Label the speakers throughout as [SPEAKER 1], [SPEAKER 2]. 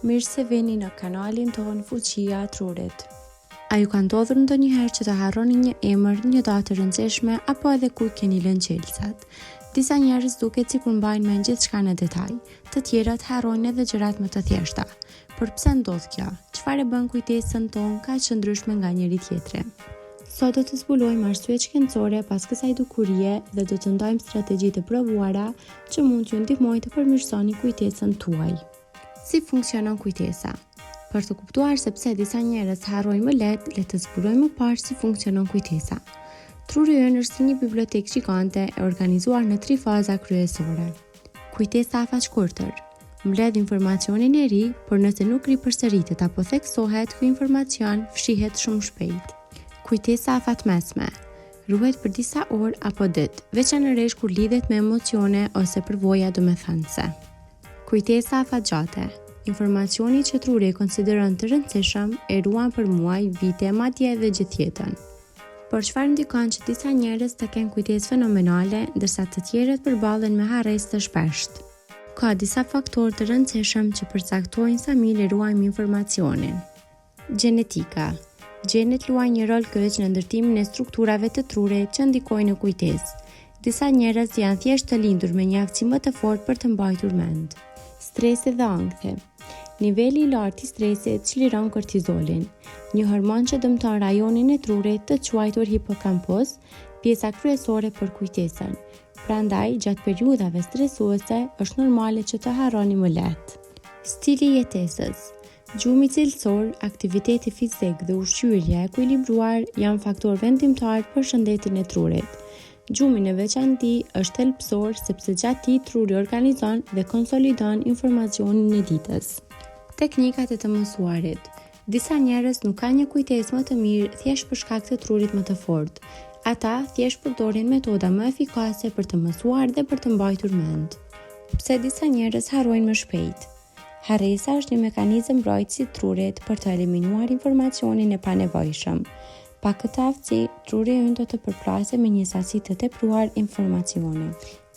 [SPEAKER 1] Mirë se vini në kanalin tonë Fuqia e Trurit. A ju ka ndodhur ndonjëherë që të harroni një emër, një datë të rëndësishme apo edhe ku keni lënë qelsat? Disa njerëz duket sikur mbajnë mend gjithçka në detaj, të tjerat harrojnë edhe gjërat më të thjeshta. Por pse ndodh kjo? Çfarë bën kujtesën tonë kaq të ndryshme nga njëri tjetri? Sot do të zbulojmë arsyet shkencore pas kësaj dukurie dhe do të ndajmë strategji të provuara që mund t'ju ndihmojnë të përmirësoni kujtesën tuaj. Si funksionon kujtesa? Për të kuptuar se pse disa njerëz harrojnë më lehtë, le të zbulojmë më parë si funksionon kujtesa. Truri ynë është si një bibliotekë gjigante e organizuar në 3 faza kryesore. Kujtesa afaqshkurtër mbledh informacionin e ri, por nëse nuk ripërsëritet apo theksohet, ky informacion fshihet shumë shpejt. Kujtesa afatmesme ruhet për disa orë apo ditë, veçanërisht kur lidhet me emocione ose përvoja domethënëse. Kujtesa afatgjate. Informacioni që truri e konsideron të rëndësishëm e ruan për muaj, vite, madje edhe gjithjetën. Por çfarë ndikon që disa njerëz të kenë kujtesë fenomenale, ndërsa të tjerët përballen me harresë të shpeshtë? Ka disa faktorë të rëndësishëm që përcaktojnë sa mirë ruajmë informacionin. Gjenetika. Gjenet luajnë një rol kryes në ndërtimin e strukturave të trurit që ndikojnë në kujtesë. Disa njerëz janë thjesht të lindur me një aftësi më të fortë për të mbajtur mend. Stresi dhe ankthi. Niveli i lartë i stresit çliron kortizolin, një hormon që dëmton rajonin e trurit të quajtur hipokampos, pjesa kryesore për kujtesën. Prandaj, gjatë periudhave stresuese, është normale që të harroni më lehtë. Stili i jetesës. Gjumi cilësor, aktiviteti fizik dhe ushqyerja e ekuilibruar janë faktorë vendimtar për shëndetin e trurit. Gjumi në veçanti është thelbësor sepse gjatë tij truri organizon dhe konsolidon informacionin e ditës. Teknikat e të mësuarit. Disa njerëz nuk kanë një kujtesë më të mirë thjesht për shkak të trurit më të fortë. Ata thjesht përdorin metoda më efikase për të mësuar dhe për të mbajtur mend. Pse disa njerëz harrojnë më shpejt? Harresa është një mekanizëm mbrojtësi i trurit për të eliminuar informacionin e panevojshëm. Pa këtë aftësi, truri ynë do të përplasej me një sasi të tepruar informacioni.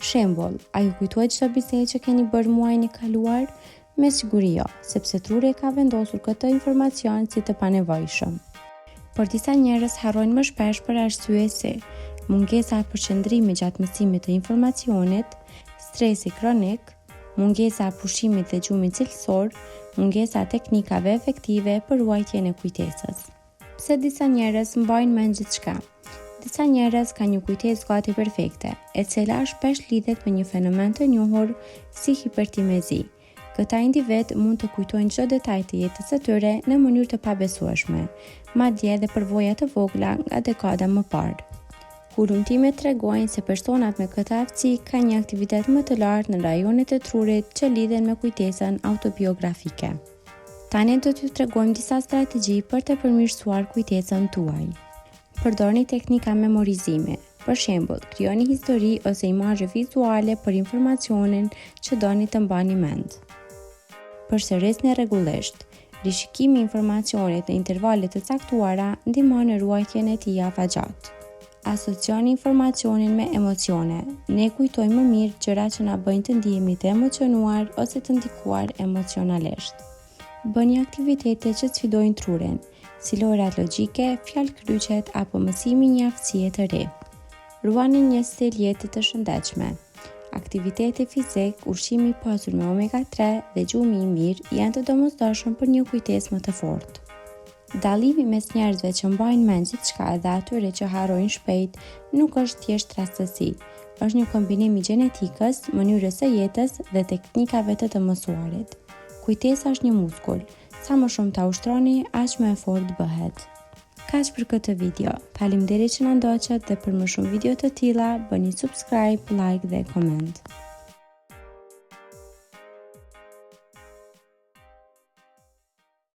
[SPEAKER 1] Shembull, a ju kujtohet çdo bisedë që keni bërë muajin e kaluar? Me siguri jo, sepse truri e ka vendosur këtë informacion si të panevojshëm. Por disa njerëz harrojnë më shpesh për arsye si mungesa e përqendrimit gjatë mësimit të informacionit, stresi kronik, mungesa e pushimit dhe gjumit cilësor, mungesa e teknikave efektive për ruajtjen e kujtesës. Pse disa njerëz mbajnë mend gjithçka? Disa njerëz kanë një kujtesë gati perfekte, e cila shpesh lidhet me një fenomen të njohur si hipertimezi. Këta individ mund të kujtojnë çdo detaj të jetës së tyre në mënyrë të pabesueshme, madje edhe përvoja të vogla nga dekada më parë. Hulumtimet tregojnë se personat me këtë aftësi kanë një aktivitet më të lartë në rajonet e trurit që lidhen me kujtesën autobiografike. Tani do t'ju tregojmë disa strategji për të përmirësuar kujtesën tuaj. Përdorni teknika memorizimi. Për shembull, krijoni histori ose imazhe vizuale për informacionin që doni të mbani mend. Përsërisni rregullisht. Rishikimi i informacionit në intervale të caktuara ndihmon në ruajtjen e tij afatgjatë. Asocioni informacionin me emocione. Ne kujtojmë më mirë gjërat që na bëjnë të ndihemi të emocionuar ose të ndikuar emocionalisht. Bëni aktivitete që sfidojnë trurin, si lojrat logjike, fjalëkryqet apo mësimi një aftësie të re. Ruani një stil jete të shëndetshme. Aktiviteti fizik, ushqimi i pasur me omega 3 dhe gjumi i mirë janë të domosdoshëm për një kujtesë më të fortë. Dallimi mes njerëzve që mbajnë mend gjithçka dhe atyre që harrojnë shpejt nuk është thjesht rastësi. Është një kombinim i gjenetikës, mënyrës së jetës dhe teknikave të mësuarit. Kujtesa është një muskull. Sa më shumë ta ushtroni, aq më e fortë bëhet. Kaq për këtë video. Faleminderit që na ndoqët dhe për më shumë video të tilla, bëni subscribe, like dhe comment.